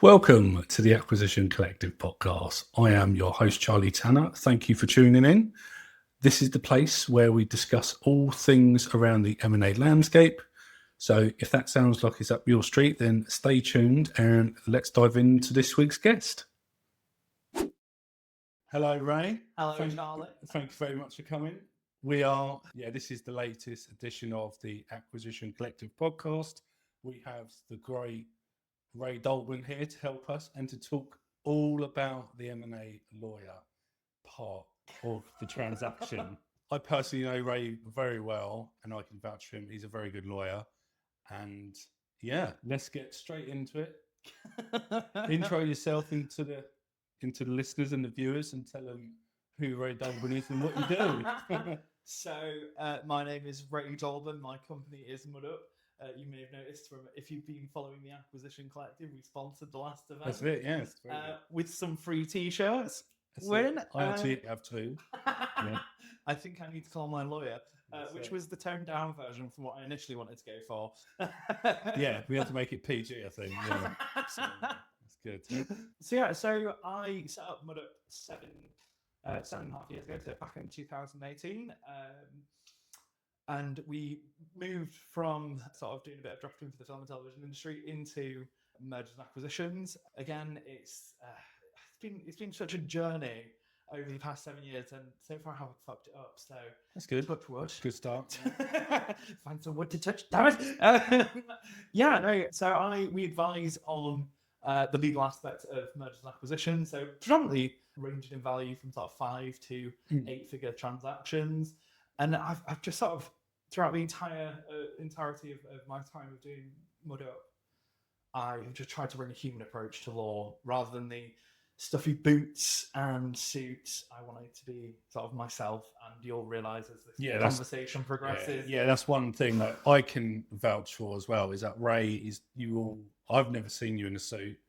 Welcome to the Acquisition Collective podcast. I am your host, Charlie Tanner. Thank you for tuning in. This is the place where we discuss all things around the M&A landscape. So if that sounds like it's up your street, then stay tuned and let's dive into this week's guest. Hello, Ray. Hello, Charlie. Thank you very much for coming. This is the latest edition of the Acquisition Collective podcast. We have the great Ray Dolben here to help us and to talk all about the M&A lawyer part of the transaction. I personally know Ray very well and I can vouch for him. He's a very good lawyer. And yeah, let's get straight into it. Intro yourself into the listeners and the viewers and tell them who Ray Dolben is and what you do. So my name is Ray Dolben. My company is Mud Up. You may have noticed from if you've been following the Acquisition Collective, we sponsored the last event. That's it, yes. With some free t-shirts. I actually have two. Yeah. I think I need to call my lawyer, which was the toned down version from what I initially wanted to go for. Yeah, we have to make it PG, I think. Yeah. So, that's good. So I set up Mud Up 7.5 years ago, so back in 2018. And we moved from sort of doing a bit of drafting for the film and television industry into mergers and acquisitions. Again, it's been such a journey over the past 7 years, and so far I haven't fucked it up. So that's good. Touch wood. Good start. Find some wood to touch. Damn it. So we advise on the legal aspect of mergers and acquisitions. So predominantly ranging in value from sort of 5 to 8-figure transactions. And I've just sort of, throughout the entirety of my time of doing Mud Up, I've just tried to bring a human approach to law rather than the stuffy boots and suits. I want it to be sort of myself, and you'll realise as this conversation progresses. Yeah, that's one thing that I can vouch for as well, is that Ray I've never seen you in a suit.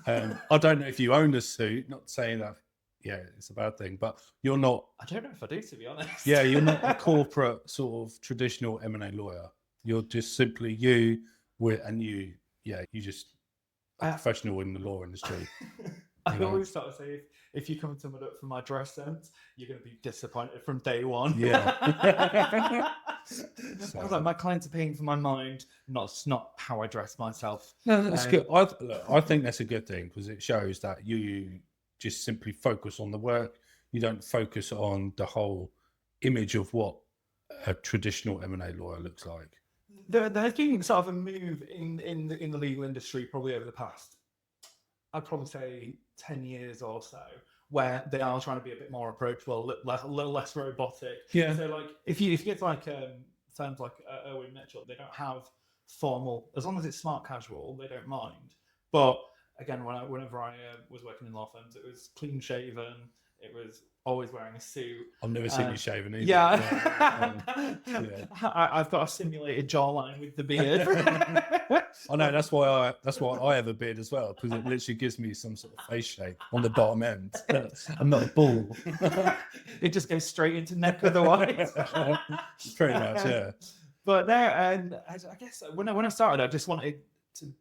I don't know if you own a suit, not saying that. Yeah, it's a bad thing, but you're not. I don't know if I do, to be honest. Yeah, you're not a corporate sort of traditional M&A lawyer. You're just simply you, you're just a professional in the law industry. I always sort of say, if you come to Mud Up for my dress sense, you're going to be disappointed from day one. Yeah. I was like, my clients are paying for my mind, not how I dress myself. No, that's good. I think that's a good thing because it shows that you just simply focus on the work. You don't focus on the whole image of what a traditional M&A lawyer looks like. There's been sort of a move in the legal industry probably over the past, I'd probably say 10 years or so, where they are trying to be a bit more approachable, a little less robotic. Yeah. So like if you get like firms like Irwin Mitchell, they don't have formal, as long as it's smart casual, they don't mind. But again, whenever I was working in law firms, it was clean shaven. It was always wearing a suit. I've never seen you shaven either. Yeah. I've got a simulated jawline with the beard. I know, that's why I have a beard as well, because it literally gives me some sort of face shape on the bottom end. I'm not a bull. It just goes straight into neck otherwise. Pretty much, yeah. But there, and I guess when I started, I just wanted to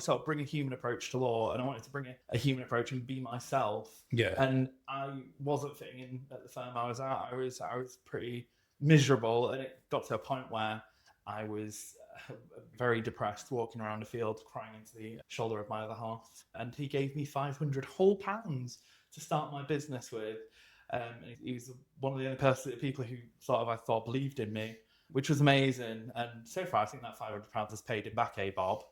sort of bring a human approach to law, and I wanted to bring a human approach and be myself. Yeah. And I wasn't fitting in at the firm I was at. I was pretty miserable, and it got to a point where I was very depressed, walking around the field, crying into the shoulder of my other half. And he gave me £500 whole to start my business with. He was one of the only people who I thought believed in me, which was amazing. And so far, I think that £500 has paid him back, Bob?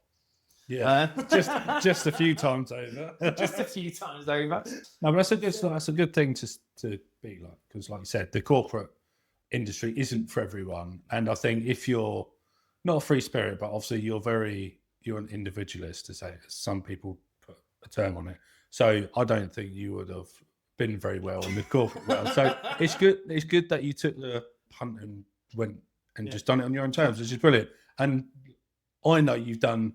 Yeah, just a few times over. Just a few times over. No, but that's a good thing to be like, because like you said, the corporate industry isn't for everyone. And I think if you're not a free spirit, but obviously you're an individualist, to say, some people put a term on it. So I don't think you would have been very well in the corporate world. So it's good that you took the punt and went and just done it on your own terms, which is brilliant. And I know you've done,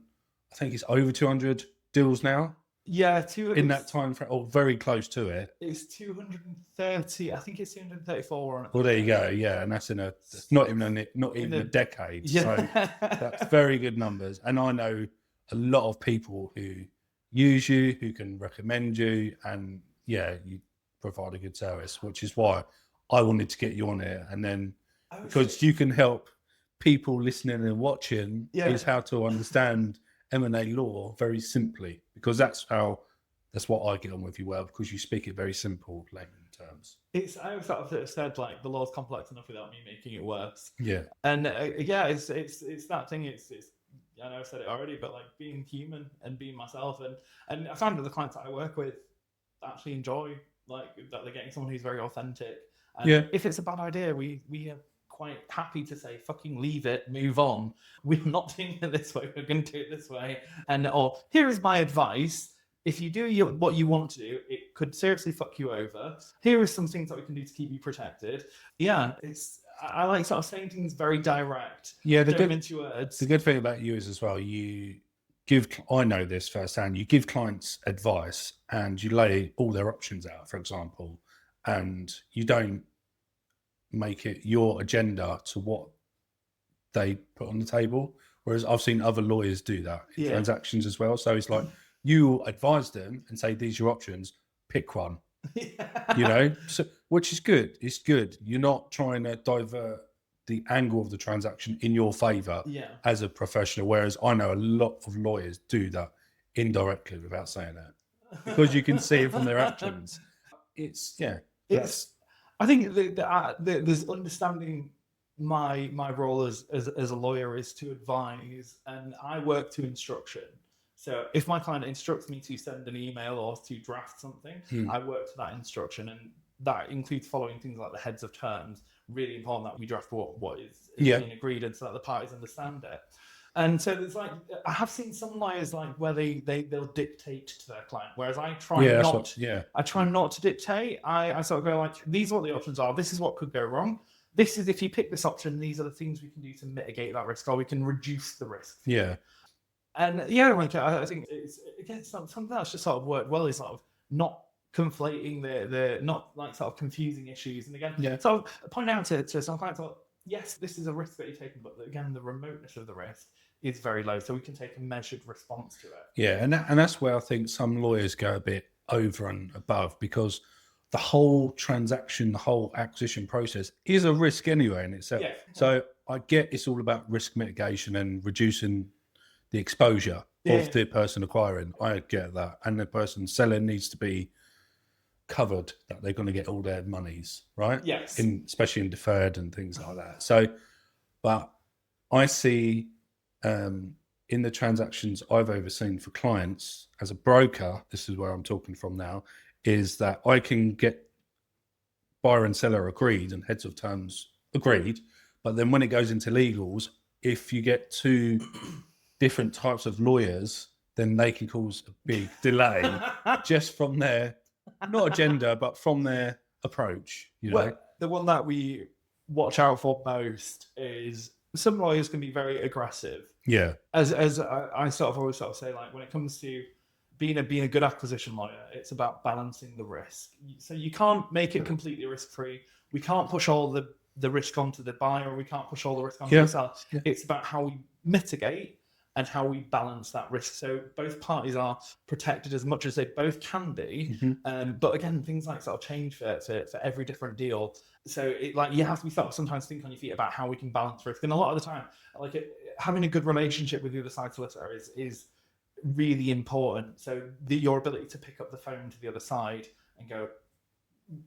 I think it's over 200 deals now. Yeah, in that time frame, or very close to it. It's 230. I think it's 234. Well, there you go. Yeah, and that's not even a decade. Yeah. So that's very good numbers. And I know a lot of people who use you, who can recommend you, and you provide a good service, which is why I wanted to get you on here. And then because you can help people listening and watching is how to understand M&A law very simply, because that's what I get on with you well, because you speak it very simple, layman terms. I always sort of said like the law's complex enough without me making it worse. Yeah. And it's that thing. It's I know I said it already, but like being human and being myself, and I found that the clients that I work with actually enjoy like that they're getting someone who's very authentic. And if it's a bad idea, we are quite happy to say fucking leave it, move on. We're not doing it this way. We're going to do it this way. Or here is my advice. If you do what you want to do, it could seriously fuck you over. Here are some things that we can do to keep you protected. Yeah, I like sort of saying things very direct. Yeah, the good thing about you is as well, I know this firsthand, you give clients advice and you lay all their options out, for example, and you don't make it your agenda to what they put on the table. Whereas I've seen other lawyers do that in transactions as well. So it's like, you advise them and say, these are your options, pick one. So, which is good. It's good. You're not trying to divert the angle of the transaction in your favor as a professional. Whereas I know a lot of lawyers do that indirectly without saying that, because you can see it from their actions. I think there's understanding my role as a lawyer is to advise, and I work to instruction. So if my client instructs me to send an email or to draft something, I work to that instruction, and that includes following things like the heads of terms. Really important that we draft what is being agreed, and so that the parties understand it. And so there's like, I have seen some lawyers like where they'll dictate to their client, whereas I try I try not to dictate. I sort of go like, these are what the options are. This is what could go wrong. This is, if you pick this option, these are the things we can do to mitigate that risk, or we can reduce the risk. Yeah. And I think it's again something that's just sort of worked well is sort of not conflating the not like sort of confusing issues, and again sort of point out to some clients, like, yes, this is a risk that you're taking, but again the remoteness of the risk is very low, so we can take a measured response to it. Yeah, and that's where I think some lawyers go a bit over and above, because the whole transaction, the whole acquisition process is a risk anyway in itself. So I get it's all about risk mitigation and reducing the exposure of the person acquiring. I get that. And the person selling needs to be covered that they're going to get all their monies, right? Yes. Especially in deferred and things like that. So, but I see in the transactions I've overseen for clients as a broker, this is where I'm talking from now, is that I can get buyer and seller agreed and heads of terms agreed. But then when it goes into legals, if you get two different types of lawyers, then they can cause a big delay just from their, not agenda, but from their approach. Well, the one that we watch out for most is some lawyers can be very aggressive. Yeah. As I sort of always sort of say, like when it comes to being a good acquisition lawyer, it's about balancing the risk. So you can't make it completely risk-free. We can't push all the risk onto the buyer. We can't push all the risk onto the seller. Yeah. It's about how we mitigate and how we balance that risk. So both parties are protected as much as they both can be. But again, things like sort of change for every different deal. So you have to be sort of sometimes think on your feet about how we can balance risk. And a lot of the time, having a good relationship with the other side solicitor is really important. So your ability to pick up the phone to the other side and go,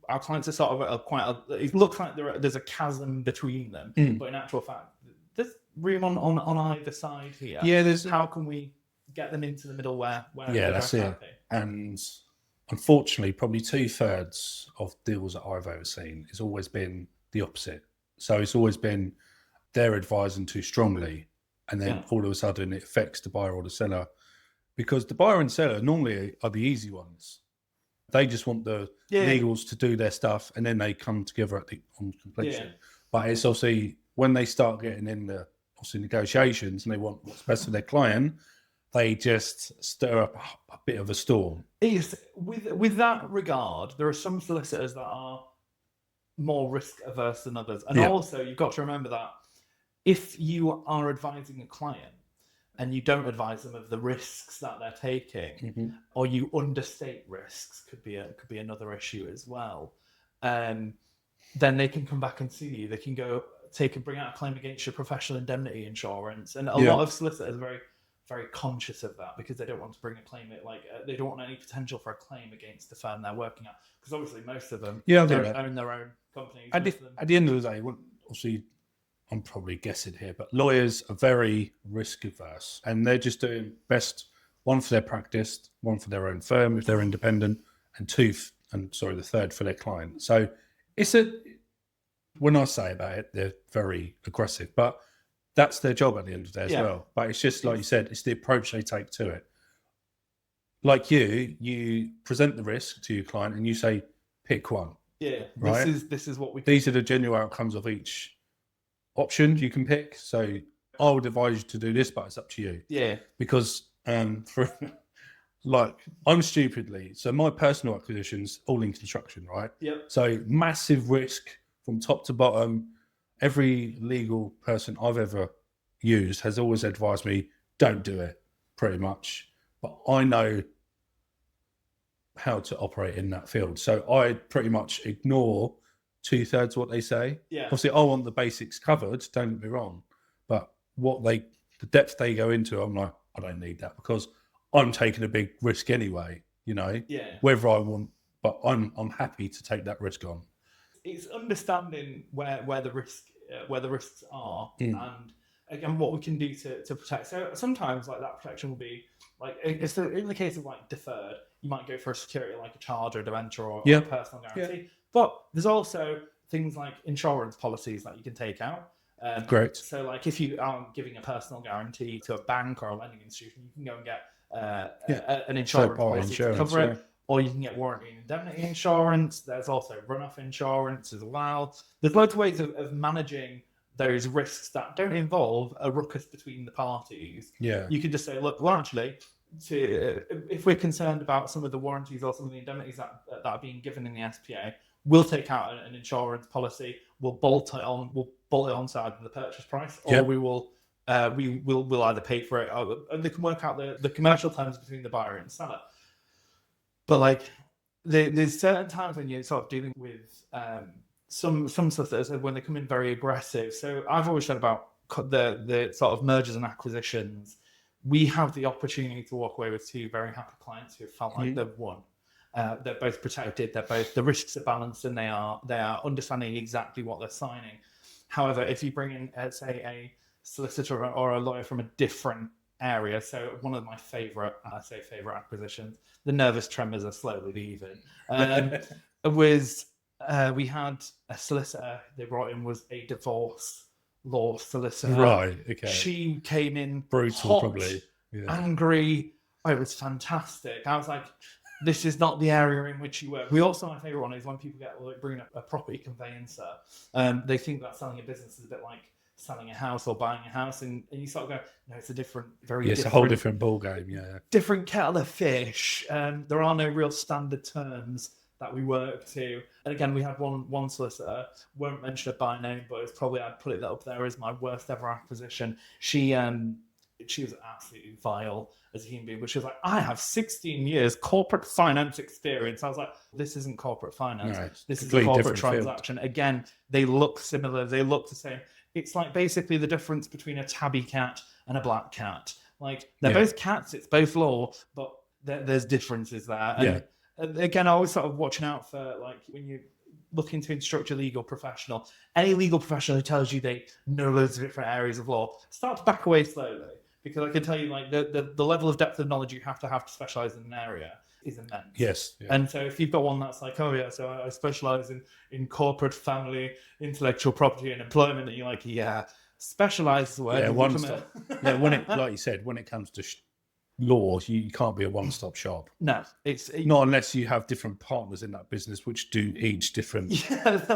our clients are sort of it looks like there's a chasm between them, but in actual fact, there's room on either side here. Yeah, how can we get them into the middle where that's it. Happy? And unfortunately, probably 2/3 of deals that I've ever seen has always been the opposite. So it's always been they're advising too strongly, and then all of a sudden it affects the buyer or the seller, because the buyer and seller normally are the easy ones. They just want the legals to do their stuff, and then they come together on completion. But it's obviously when they start getting in the negotiations and they want what's best for their client, they just stir up a bit of a storm. With that regard, there are some solicitors that are more risk averse than others. And also you've got to remember that if you are advising a client and you don't advise them of the risks that they're taking, or you understate risks, could be another issue as well. Then they can come back and see you. They can bring out a claim against your professional indemnity insurance, and a lot of solicitors are very, very conscious of that because they don't want to bring a claim. They don't want any potential for a claim against the firm they're working at, because obviously most of them don't own their own companies. At the end of the day, obviously, I'm probably guessing here, but lawyers are very risk averse, and they're just doing best, one for their practice, one for their own firm if they're independent, and the third for their client. So when I say about it, they're very aggressive, but that's their job at the end of the day as well. But it's just like you said, it's the approach they take to it. Like you present the risk to your client and you say, pick one. Yeah, right? This is what we. These are the genuine outcomes of each option you can pick. So I would advise you to do this, but it's up to you. Yeah. Because I'm stupidly, so my personal acquisitions all in construction, right? Yep. So massive risk from top to bottom. Every legal person I've ever used has always advised me, don't do it, pretty much. But I know how to operate in that field. So I pretty much ignore 2/3 what they say. Yeah. Obviously, I want the basics covered, don't get me wrong. But the depth they go into, I'm like, I don't need that because I'm taking a big risk anyway, Yeah. whether I want, but I'm happy to take that risk on. It's understanding where the risks are, and again what we can do to protect. So sometimes like that protection will be like in the case of like deferred, you might go for a security like a charge or a debenture or a personal guarantee. But there's also things like insurance policies that you can take out. Great. So like if you are giving a personal guarantee to a bank or a lending institution, you can go and get an insurance policy to cover it. Or you can get warranty and indemnity insurance. There's also runoff insurance as well. There's loads of ways of managing those risks that don't involve a ruckus between the parties. Yeah. You can just say, look, well, actually, if we're concerned about some of the warranties or some of the indemnities that are being given in the SPA, we'll take out an insurance policy. We'll bolt it onside the purchase price, or we'll either pay for it, and they can work out the commercial terms between the buyer and seller. But like, there's certain times when you're sort of dealing with some solicitors when they come in very aggressive. So I've always said about the sort of mergers and acquisitions, we have the opportunity to walk away with two very happy clients who have felt like they've won. They're both protected. The risks are balanced, and they are understanding exactly what they're signing. However, if you bring in, say, a solicitor or a lawyer from a different area, so one of my favorite acquisitions, the nervous tremors are slowly leaving. We had a solicitor they brought in was a divorce law solicitor. Right. Okay. She came in brutal, hot, probably angry. It was fantastic. I was like, this is not the area in which you work. My favorite one is when people bring a property conveyancer. They think that selling a business is a bit like selling a house or buying a house, and you sort of go, no, it's a different, it's a whole different ball game. Yeah, different kettle of fish. There are no real standard terms that we work to. And again, we had one solicitor, won't mention it by name, but it's probably, I'd put it up there as my worst ever acquisition. She was absolutely vile as a human being, but she was like, I have 16 years corporate finance experience. I was like, this isn't corporate finance. No, this is a corporate transaction. Field. Again, they look similar. They look the same. It's like basically the difference between a tabby cat and a black cat. Like they're both cats. It's both law, but there's differences there. And again, I was sort of watching out for, like, when you looking to instruct a legal professional, any legal professional who tells you they know loads of different areas of law, start to back away slowly. Because I can tell you, like, the level of depth of knowledge you have to specialize in an area is immense. Yes. Yeah. And so if you've got one that's like, oh yeah, so I specialize in corporate, family, intellectual property and employment, and you're like, yeah, specialize is the word. Yeah, one stop. When it, like you said, when it comes to law, you can't be a one-stop shop. No, it's not unless you have different partners in that business which do each different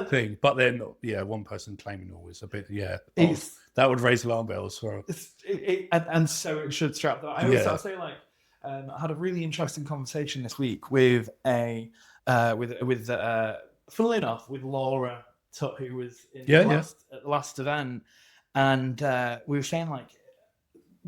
thing. But they're not. Yeah, one person claiming all is a bit. Yeah, that would raise alarm bells for. And so it should strap that. I always sort of say, like, I had a really interesting conversation this week with funnily enough, with Laura Tutt, who was in at the last event, and we were saying, like,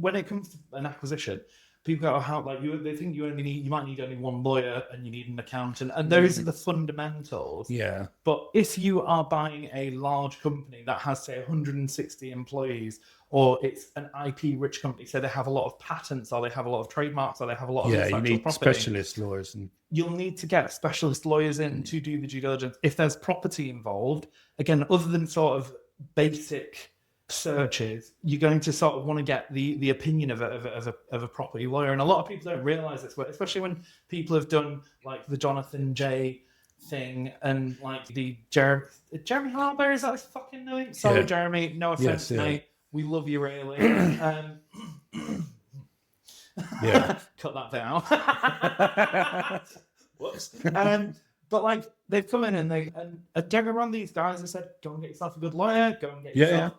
when it comes to an acquisition, people go, how like they think you might need only one lawyer and you need an accountant, and those are the fundamentals. Yeah. But if you are buying a large company that has, say, 160 employees, or it's an IP-rich company, so they have a lot of patents, or they have a lot of trademarks, or they have a lot of you intellectual need property, specialist lawyers. And you'll need to get specialist lawyers in to do the due diligence. If there's property involved, again, other than sort of basic searches, you're going to sort of want to get the opinion of a property lawyer. And a lot of people don't realize this, especially when people have done like the Jonathan J thing and like the Jeremy Harber, is that his fucking name? Sorry, Jeremy, no offense, mate. We love you, really. Cut that down. Whoops. But like they've come in and don't get around these guys and said, go and get yourself a good lawyer, go and get yourself.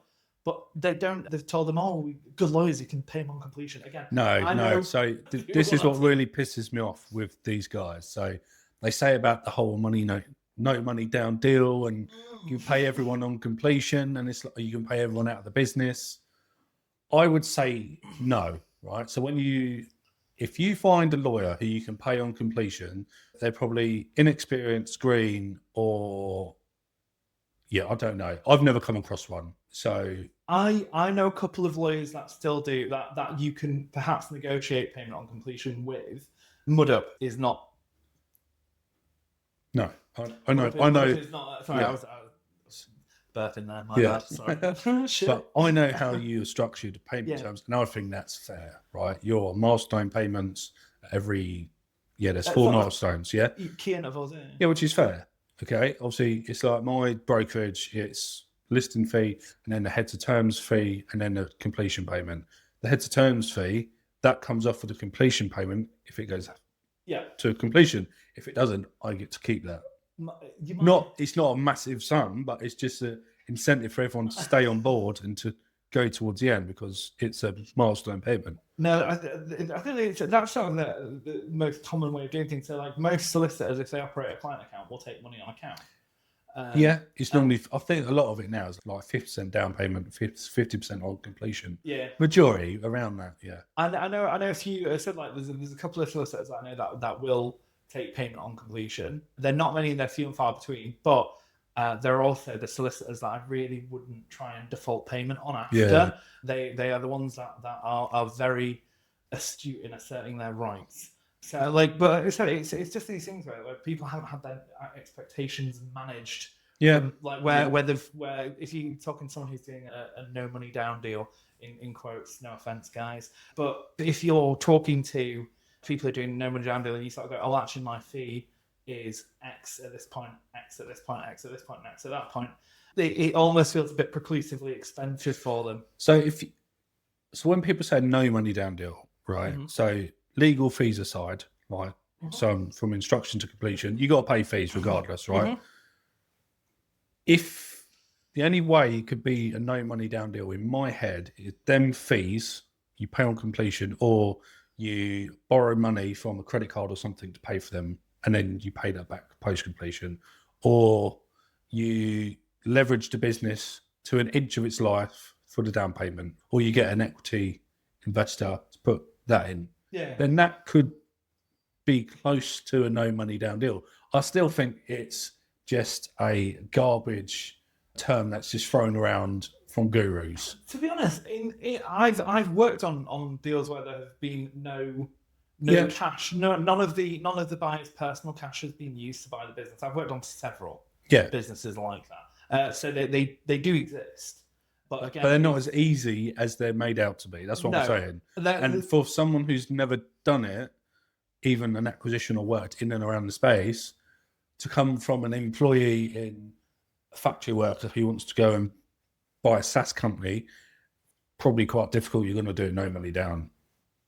But they don't. They've told them, oh, good lawyers, you can pay them on completion. Again, no. So this is what really pisses me off with these guys. So they say about the whole no money down deal, and you pay everyone on completion, and it's like you can pay everyone out of the business. I would say no, right? So if you find a lawyer who you can pay on completion, they're probably inexperienced, green, or I don't know. I've never come across one. So I know a couple of lawyers that still do that you can perhaps negotiate payment on completion with. Mudup is not. No, I know. Is not, sorry, I was burping there. My bad. Sorry. But I know how you structured payment terms, and I think that's fair, right? Your milestone payments every there's 4 milestones, key intervals, which is fair. Okay, obviously it's like my brokerage, it's listing fee and then the heads of terms fee and then the completion payment. The heads of terms fee that comes off of the completion payment if it goes to completion. If it doesn't, I get to keep that. It's not a massive sum, but it's just an incentive for everyone to stay on board and to go towards the end because it's a milestone payment. No, I think that's sort of the most common way of doing things. So, like most solicitors, if they operate a client account, will take money on account. It's normally. I think a lot of it now is like 50% down payment, 50% on completion. Majority around that. I know a few. I said like there's a couple of solicitors I know that will take payment on completion. They're not many, they're few and far between, but there are also the solicitors that I really wouldn't try and default payment on after. They are the ones that are very astute in asserting their rights. So but it's just these things where people haven't had their expectations managed. Where if you're talking to someone who's doing a no money down deal, in quotes, no offense guys, but if you're talking to people who are doing no money down deal and you sort of go, oh, actually my fee is X at this point, X at this point, X at this point, X at that point, it almost feels a bit preclusively expensive for them. So when people say no money down deal, right? Mm-hmm. So legal fees aside, right? Mm-hmm. So from instruction to completion, you got to pay fees regardless, right? Mm-hmm. If the only way it could be a no money down deal in my head is them fees you pay on completion, or you borrow money from a credit card or something to pay for them, and then you pay that back post-completion, or you leverage the business to an inch of its life for the down payment, or you get an equity investor to put that in, then that could be close to a no money down deal. I still think it's just a garbage term that's just thrown around from gurus. To be honest, I've worked on deals where there have been no cash, none of the buyer's personal cash has been used to buy the business. I've worked on several businesses like that, so they do exist. But again, they're not as easy as they're made out to be. That's what I'm saying. And for someone who's never done it, even an acquisition or worked in and around the space, to come from an employee in a factory worker who wants to go and buy a SaaS company, probably quite difficult. You're going to do it no money down.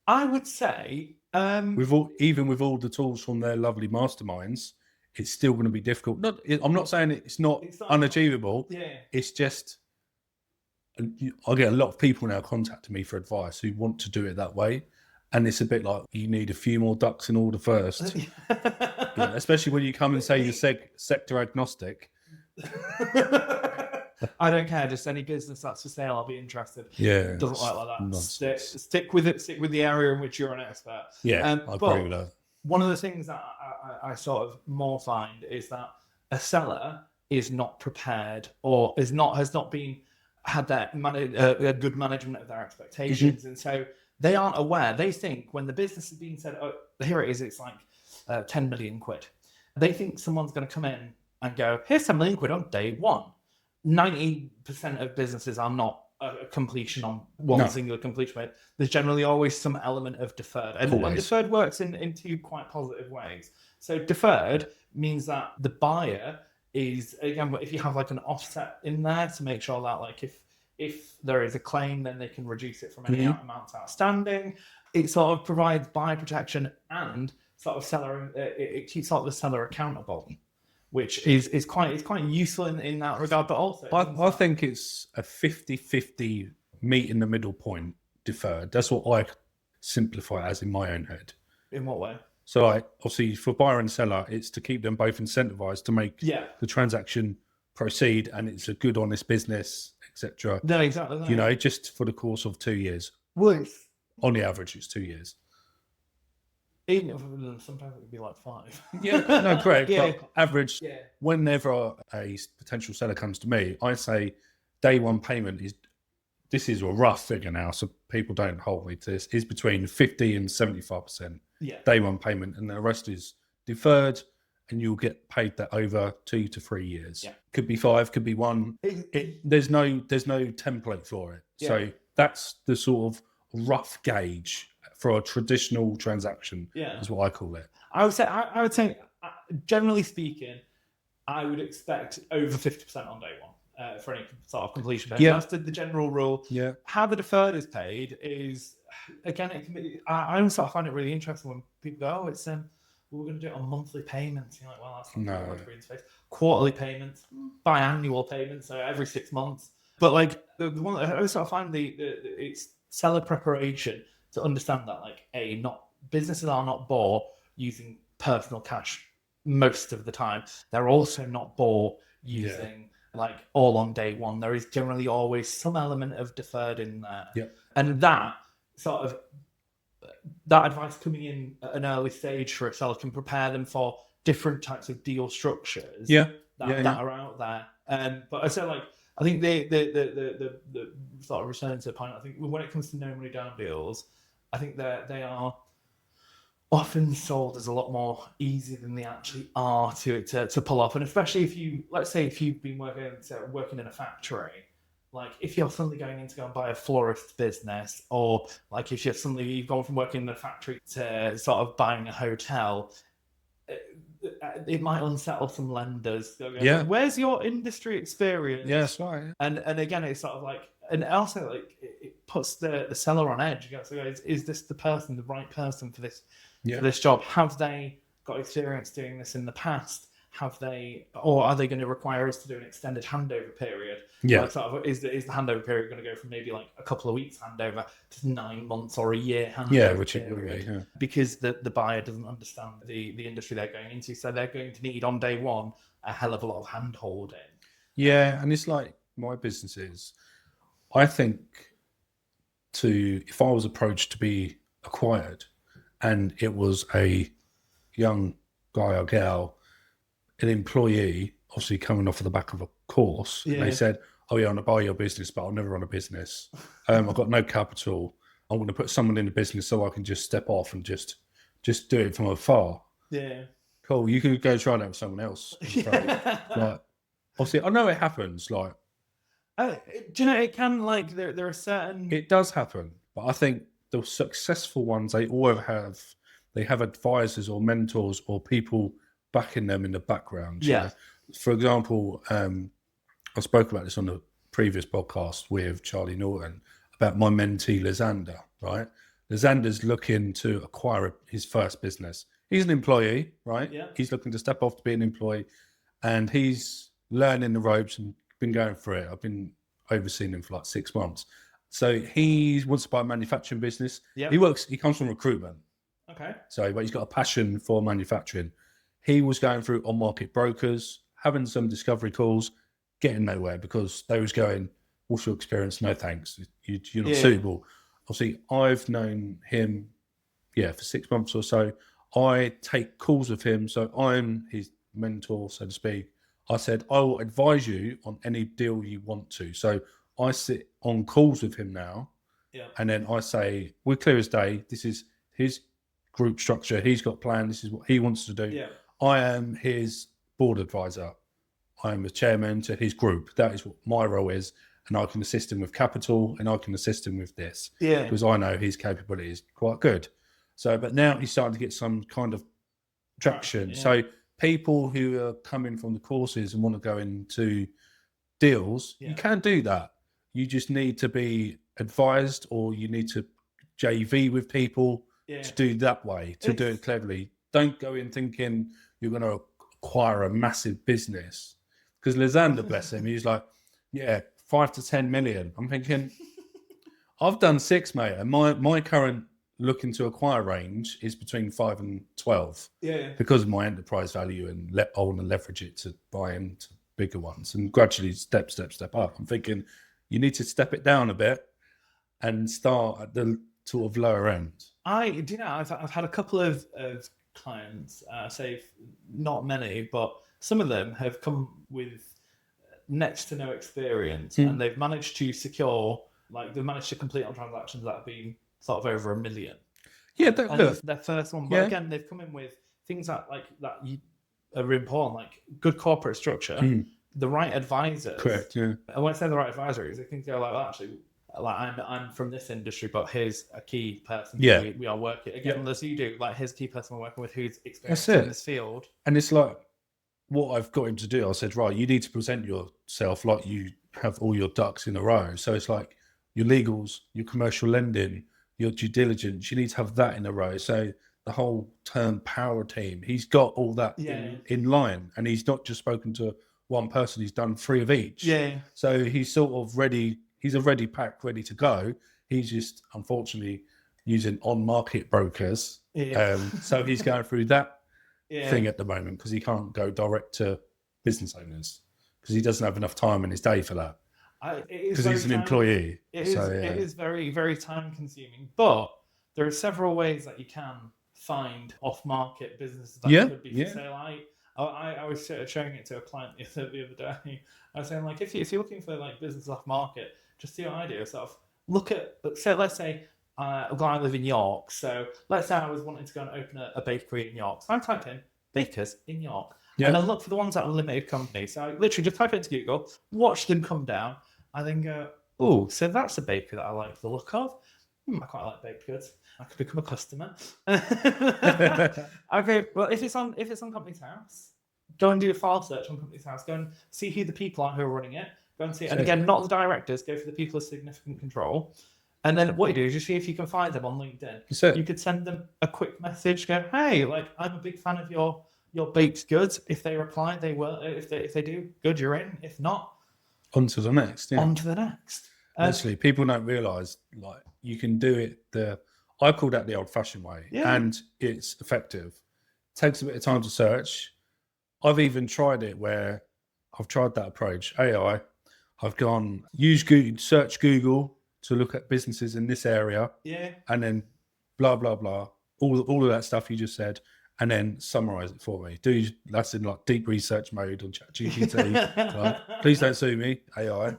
I would say, with all the tools from their lovely masterminds, it's still going to be difficult. I'm not saying it's not unachievable. It's just I get a lot of people now contacting me for advice who want to do it that way, and it's a bit like you need a few more ducks in order first. Especially when you come and say you're sector agnostic. I don't care. Just any business that's for sale, I'll be interested. Yeah. Doesn't work like that. Nonsense. Stick with it. Stick with the area in which you're an expert. Yeah, I agree with that. One of the things that I sort of more find is that a seller is not prepared or has not had a good management of their expectations, and so they aren't aware. They think when the business is being said, "Oh, here it is," it's like 10 million quid. They think someone's going to come in and go, "Here's 10 million quid on day one." 90% of businesses are not a completion on one singular completion rate. There's generally always some element of deferred, and deferred works in two quite positive ways. So deferred means that the buyer is, again, if you have like an offset in there to make sure that like if there is a claim, then they can reduce it from any amount outstanding. It sort of provides buyer protection and sort of seller. It keeps sort of the seller accountable, which is quite useful in that regard. But also, I think it's a 50-50 meet in the middle point deferred. That's what I simplify as in my own head. In what way? So obviously for buyer and seller, it's to keep them both incentivized to make the transaction proceed, and it's a good, honest business, etc. No, exactly. No. You know, just for the course of 2 years. Well, on the average, it's 2 years. Even if sometimes it would be like 5. Yeah, no, correct. But average, whenever a potential seller comes to me, I say day one payment this is a rough figure now, so people don't hold me to this, is between 50 and 75% day one payment, and the rest is deferred, and you'll get paid that over 2 to 3 years. Yeah. Could be 5, could be 1. There's no template for it. Yeah. So that's the sort of rough gauge for a traditional transaction, is what I call it. I would say, generally speaking, I would expect over 50% on day one for any sort of completion payment. Yeah. That's the general rule. Yeah. How the deferred is paid is, again, it can be. I sort of find it really interesting when people go, "Oh, it's we're going to do it on monthly payments." You're like, "Well, that's not much green space." Quarterly payments, biannual payments, so every 6 months. But like the one that I sort of find it's seller preparation to understand that, like, businesses are not bought using personal cash most of the time. They're also not bought using like all on day one. There is generally always some element of deferred in there. Yeah. And that advice coming in at an early stage for a seller can prepare them for different types of deal structures that are out there. But I say, like, I think the sort of return to the point, I think when it comes to no money down deals, I think they are often sold as a lot more easy than they actually are to pull off. And especially if you've been working in a factory, like if you're suddenly going in to go and buy a florist business, or like if you've gone from working in a factory to sort of buying a hotel, it might unsettle some lenders. Where's your industry experience? Yes, right. And again, it's sort of like, and also like it puts the seller on edge. So is this the right person for this? For this job? Have they got experience doing this in the past? Or are they going to require us to do an extended handover period? Yeah. Like, sort of, is the handover period going to go from maybe like a couple of weeks handover to 9 months or a year handover period? Because the buyer doesn't understand the industry they're going into, so they're going to need on day one a hell of a lot of hand holding. Yeah, and it's like my businesses. I think if I was approached to be acquired, and it was a young guy or girl, an employee, obviously coming off of the back of a course, and they said, "Oh yeah, I want to buy your business, but I'll never run a business. I've got no capital. I'm going to put someone in the business so I can just step off and just do it from afar." Yeah. Cool. You can go try that with someone else. Like, obviously, I know it happens. Like, do you know, it can, like, there are certain. It does happen, but I think the successful ones, they have advisors or mentors or people backing them in the background. Yeah. For example, I spoke about this on the previous podcast with Charlie Norton about my mentee, Lysander, right? Lysander's looking to acquire his first business. He's an employee, right? Yeah. He's looking to step off to be an employee, and he's learning the ropes and been going through it. I've been overseeing him for like 6 months. So he wants to buy a manufacturing business. Yep. He comes from recruitment. Okay. But he's got a passion for manufacturing. He was going through on-market brokers, having some discovery calls, getting nowhere because they was going, what's your experience? No thanks, you're not Yeah. suitable. Obviously, I've known him, for 6 months or so. I take calls with him, so I'm his mentor, so to speak. I said, I will advise you on any deal you want to. So I sit on calls with him now, and then I say, we're clear as day, this is his group structure, he's got a plan, this is what he wants to do. Yeah. I am his board advisor. I am the chairman to his group. That is what my role is. And I can assist him with capital, and I can assist him with this. Yeah. Because I know his capability is quite good. So, but now he's starting to get some kind of traction. Yeah. So people who are coming from the courses and want to go into deals, you can do that. You just need to be advised, or you need to JV with people to do that way, to do it cleverly. Don't go in thinking you're going to acquire a massive business. Because Lysander, bless him, he's like, 5 to 10 million. I'm thinking, I've done 6, mate, and my current looking to acquire range is between 5 and 12. Because of my enterprise value, and I want to leverage it to buy into bigger ones and gradually step up. I'm thinking you need to step it down a bit and start at the sort of lower end. I've had a couple of clients, say not many, but some of them have come with next to no experience, and they've managed to secure, they've managed to complete on transactions that have been sort of over $1 million. Yeah, their first one. But again, they've come in with things that are important, like good corporate structure, the right advisors. Correct. Yeah. And when I say the right advisors, they can go like, well, actually, I'm from this industry, but here's a key person. We are working again, as you do. Like, here's a key person we're working with who's experienced in this field. And it's like what I've got him to do. I said, right, you need to present yourself like you have all your ducks in a row. So it's like your legals, your commercial lending, your due diligence. You need to have that in a row. So the whole term power team, he's got all that in line, and he's not just spoken to one person. He's done 3 of each. Yeah. So he's sort of ready. He's a ready pack, ready to go. He's just unfortunately using on-market brokers. So he's going through that thing at the moment because he can't go direct to business owners because he doesn't have enough time in his day for that. Because he's an employee. It is very, very time consuming, but there are several ways that you can find off-market businesses that could be for sale. I was showing it to a client the other day. I was saying, like, if you're looking for business off-market, just do I do yourself. Look at, so let's say I live in York. So let's say I was wanting to go and open a bakery in York. So I type in bakers in York. And I look for the ones that are limited companies. So I literally just type it into Google, watch them come down, and then go, oh, so that's a bakery that I like the look of. I quite like baked goods. I could become a customer. Okay, well, if it's on Company's House, go and do a file search on Company's House. Go and see who the people are who are running it. Go and see it. And again, not the directors. Go for the people of significant control. And then what you do is you see if you can find them on LinkedIn. You could send them a quick message. Go, hey, I'm a big fan of your baked goods. If they reply, they will. If they do, good, you're in. If not, on to the next. On to the next. Actually, people don't realise you can do it. I call that the old-fashioned way, and it's effective. It takes a bit of time to search. I've even tried it where I've tried that approach. AI. I've gone search Google to look at businesses in this area. And then blah blah blah. All of that stuff you just said. And then summarize it for me. That's in deep research mode on ChatGPT. Please don't sue me, AI.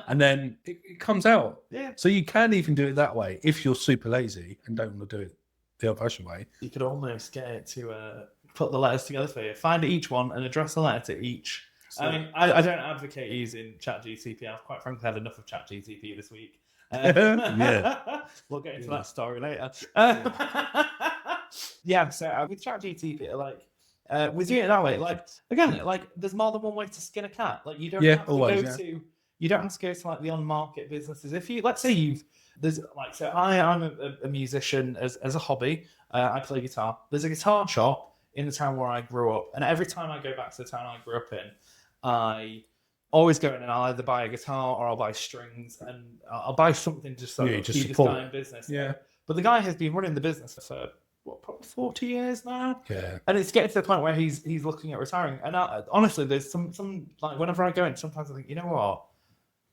And then it comes out. So you can even do it that way if you're super lazy and don't want to do it the old-fashioned way. You could almost get it to put the letters together for you. Find each one and address a letter to each. So, I mean, I don't advocate using ChatGPT. I've quite frankly had enough of ChatGPT this week. We'll get into that story later. So with ChatGPT, with doing it that way, again, there's more than one way to skin a cat. You don't have to you don't have to go to the on-market businesses. If you, let's say I'm a musician as a hobby. I play guitar. There's a guitar shop in the town where I grew up, and every time I go back to the town I grew up in, I always go in and I'll either buy a guitar or I'll buy strings, and I'll buy something just so keep this guy in business. But the guy has been running the business for probably 40 years now. Yeah. And it's getting to the point where he's looking at retiring. And honestly, there's some like whenever I go in, sometimes I think, you know what,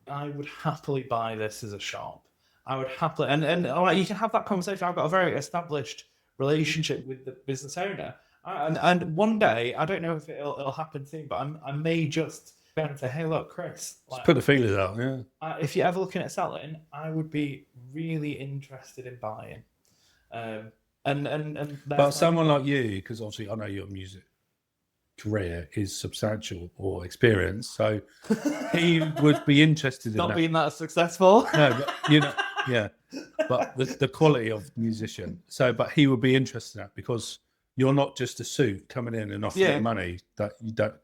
I would happily buy this as a shop. I would happily, and like, you can have that conversation. I've got a very established relationship with the business owner, and one day, I don't know if it'll happen soon, but I may just be able to say, hey, look, Chris, Just put the feelers out. Yeah. If you're ever looking at selling, I would be really interested in buying. But someone like you, because obviously I know your music career is substantial or experience, so he would be interested in not that. being that successful. No, but, yeah. But the quality of musician. So, but he would be interested in that because you're not just a suit coming in and offering money that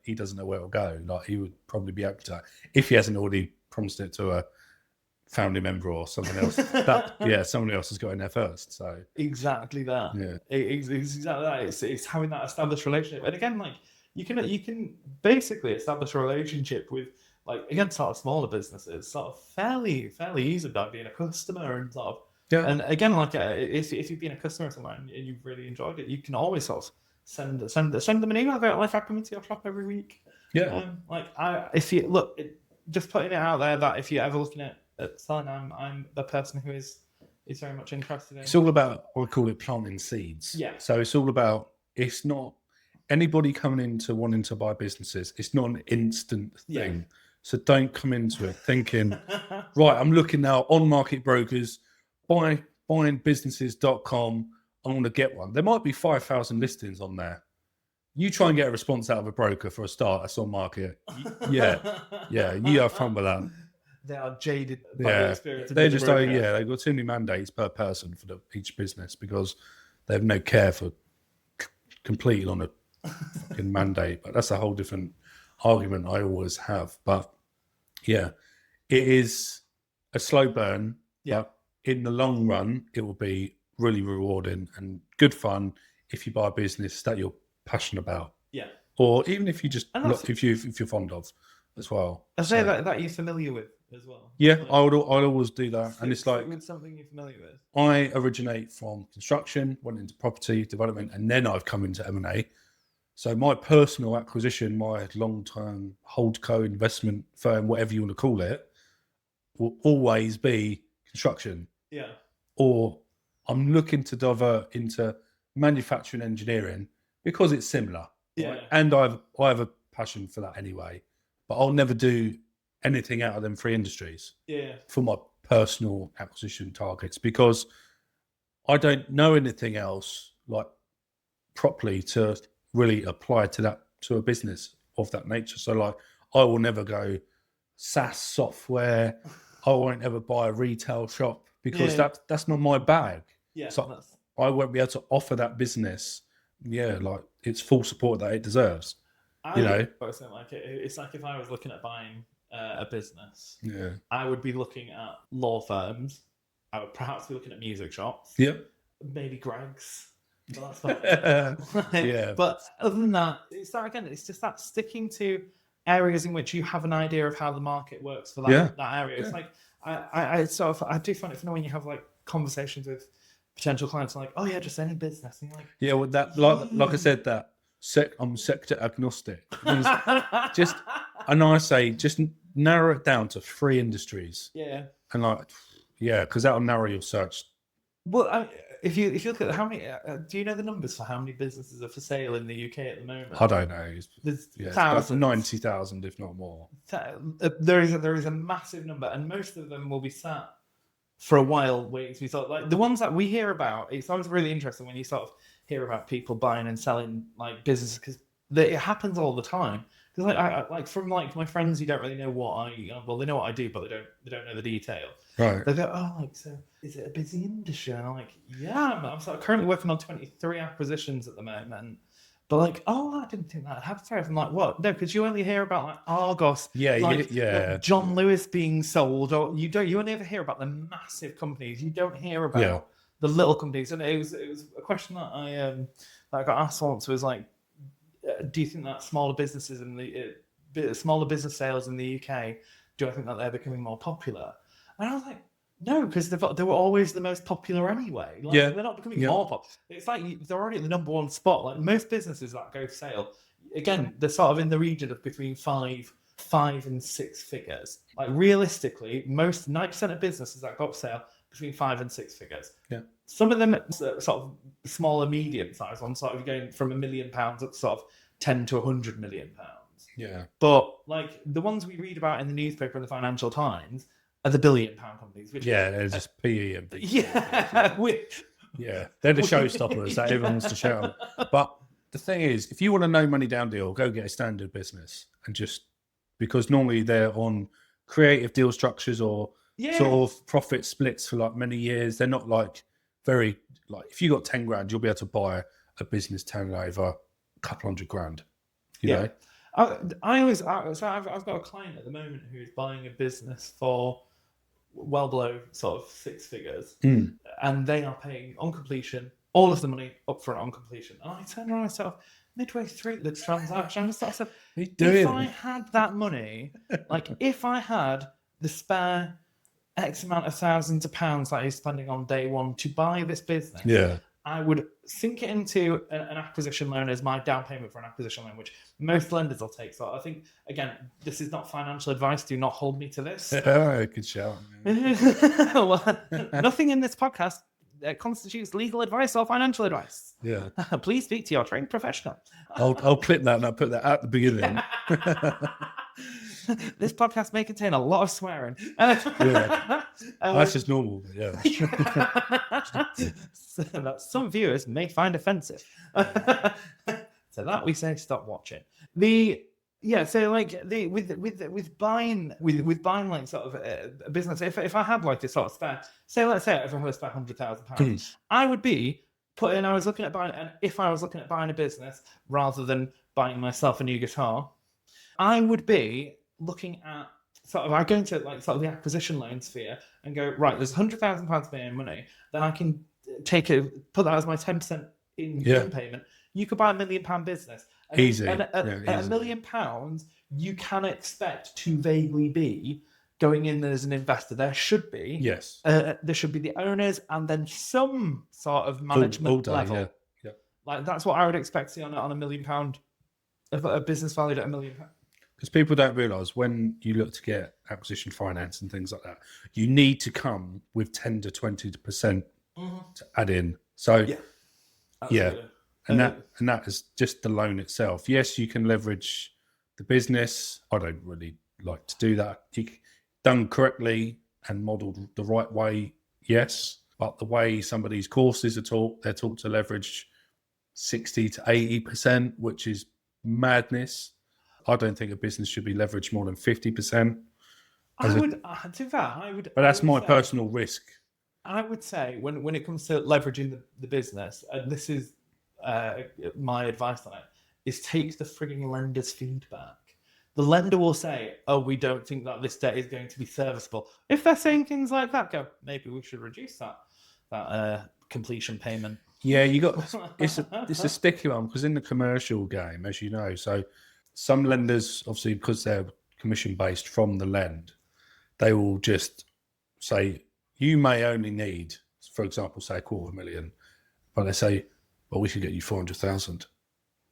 he doesn't know where it'll go. Like, he would probably be open to that if he hasn't already promised it to a family member or someone else. Someone else has got in there first. So exactly that. Yeah, it's exactly that. It's having that established relationship, and again, like you can basically establish a relationship with, like, again, sort of smaller businesses, sort of fairly easy by being a customer and sort of. Yeah. And again, like if you've been a customer somewhere and you've really enjoyed it, you can always sort of send them an email about, like, I come into your shop every week. Yeah. If you look, just putting it out there that if you're ever looking at selling, I'm the person who is very much interested in. It's all about, I call it planting seeds. Yeah. So it's all about, it's not anybody coming into wanting to buy businesses. It's not an instant thing. Yeah. So don't come into it thinking, right, I'm looking now on market brokers, buyingbusinesses.com. I want to get one. There might be 5,000 listings on there. You try and get a response out of a broker for a start. That's on market. Yeah. You have fun with that. They are jaded by the experience. They're just, they've got too many mandates per person for each business because they have no care for completing on a fucking mandate. But that's a whole different argument I always have. But yeah, it is a slow burn. Yeah. But in the long run, it will be really rewarding and good fun if you buy a business that you're passionate about. Yeah. Or even if you just if you're fond of as well. I say that you're familiar with as well. Yeah, I'd always do that. And it's like, with something you're familiar with. I originate from construction, went into property development, and then I've come into M&A. So my personal acquisition, my long-term holdco investment firm, whatever you want to call it, will always be construction. Yeah. Or I'm looking to divert into manufacturing engineering because it's similar. Yeah. Right? And I have a passion for that anyway. But I'll never do anything out of them three industries for my personal acquisition targets because I don't know anything else like properly to really apply to a business of that nature. So like, I will never go SaaS software. I won't ever buy a retail shop because that's not my bag. Yeah. So I won't be able to offer that business. Yeah, like its full support that it deserves. It's like if I was looking at buying a business, I would be looking at law firms. I would perhaps be looking at music shops. Yeah. Maybe Greg's. But that's fine. But other than that, it's just that sticking to areas in which you have an idea of how the market works for that area. It's like I do find it funny when you have like conversations with potential clients like, oh yeah, just any business. And you're like, with that, like I said, that I'm sector agnostic. Just narrow it down to three industries. Yeah. And because that'll narrow your search. Well, if you look at how many, do you know the numbers for how many businesses are for sale in the UK at the moment? I don't know. There's about 90,000, if not more. There is a massive number, and most of them will be sat for a while waiting to be sold. Like the ones that we hear about, it's always really interesting when you sort of hear about people buying and selling like businesses because it happens all the time. Because I from like my friends who don't really know they know what I do, but they don't know the detail. Right. They go, oh, so is it a busy industry? And I'm like, yeah, I'm sort of currently working on 23 acquisitions at the moment. But like, oh, I didn't think that happened. I'm like, what? No, because you only hear about like Argos, John Lewis being sold, or you only ever hear about the massive companies. You don't hear about the little companies. And it was a question that I got asked once was like, do you think that smaller businesses smaller business sales in the UK, do I think that they're becoming more popular? And I was like, No, because they were always the most popular anyway. Like, Yeah. they're not becoming Yeah. more popular. It's like they're already at the number one spot. Like most businesses that go for sale, again, they're sort of in the region of between five and six figures. Like realistically, most 90% of businesses that go for sale between 5 and 6 figures. Yeah. Some of them sort of smaller, medium size ones, sort of going from £1 million up to sort of 10 to 100 million pounds. Yeah. But like the ones we read about in the newspaper and the Financial Times are the £1 billion companies. Which They're just PE and things. yeah, they're the showstoppers that everyone wants to shout. But the thing is, if you want a no money down deal, go get a standard business and just because normally they're on creative deal structures or sort of profit splits for like many years. They're not like very like if you got 10 grand, you'll be able to buy a business turnover a couple $100,000. You know. I've got a client at the moment who's buying a business for well below sort of 6 figures, and they are paying on completion all of the money upfront on completion. And I turned around myself midway through the transaction. I said, if I had that money, like if I had the spare X amount of thousands of pounds that he's spending on day one to buy this business, I would sink it into an acquisition loan as my down payment for an acquisition loan, which most lenders will take. So I think, again, this is not financial advice. Do not hold me to this. Good shout. Well, nothing in this podcast constitutes legal advice or financial advice. Yeah. Please speak to your trained professional. I'll clip that and I'll put that at the beginning. This podcast may contain a lot of swearing. That's just normal. Yeah. So that some viewers may find offensive. So that we say stop watching. So like with buying like sort of a business, if I had like this sort of spare, let's say if I had a spare £100,000, I would be putting. I was looking at buying, and if I was looking at buying a business rather than buying myself a new guitar, I would be looking at sort of I go into like sort of the acquisition loan sphere and go right. There's £100,000 paying money, then I can put that as my 10% in down payment. You could buy £1 million business. Easy. And at £1 million, you can expect to vaguely be going in as an investor. There should be. Yes. There should be the owners and then some sort of management level. Yeah. Like that's what I would expect to see on a £1 million, a business valued at £1 million. Because people don't realise when you look to get acquisition finance and things like that, you need to come with 10 to 20% to add in. So, And that is just the loan itself. Yes, you can leverage the business. I don't really like to do that. Done correctly and modelled the right way, yes. But the way some of these courses are taught, they're taught to leverage 60 to 80%, which is madness. I don't think a business should be leveraged more than 50%. But that's my personal risk. I would say when it comes to leveraging the business, and this is my advice on it, is take the frigging lender's feedback. The lender will say, "Oh, we don't think that this debt is going to be serviceable." If they're saying things like that, go, maybe we should reduce that completion payment. Yeah, it's a sticky one because in the commercial game, as you know, so some lenders, obviously, because they're commission based from the lend, they will just say you may only need, for example, say $250,000, but they say, well, we can get you 400,000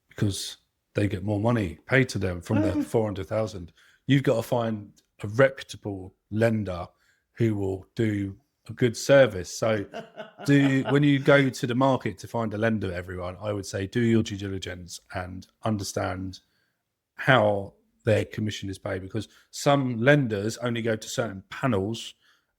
because they get more money paid to them from the 400,000. You've got to find a reputable lender who will do a good service. So when you go to the market to find a lender, everyone, I would say do your due diligence and understand how their commission is paid, because some lenders only go to certain panels,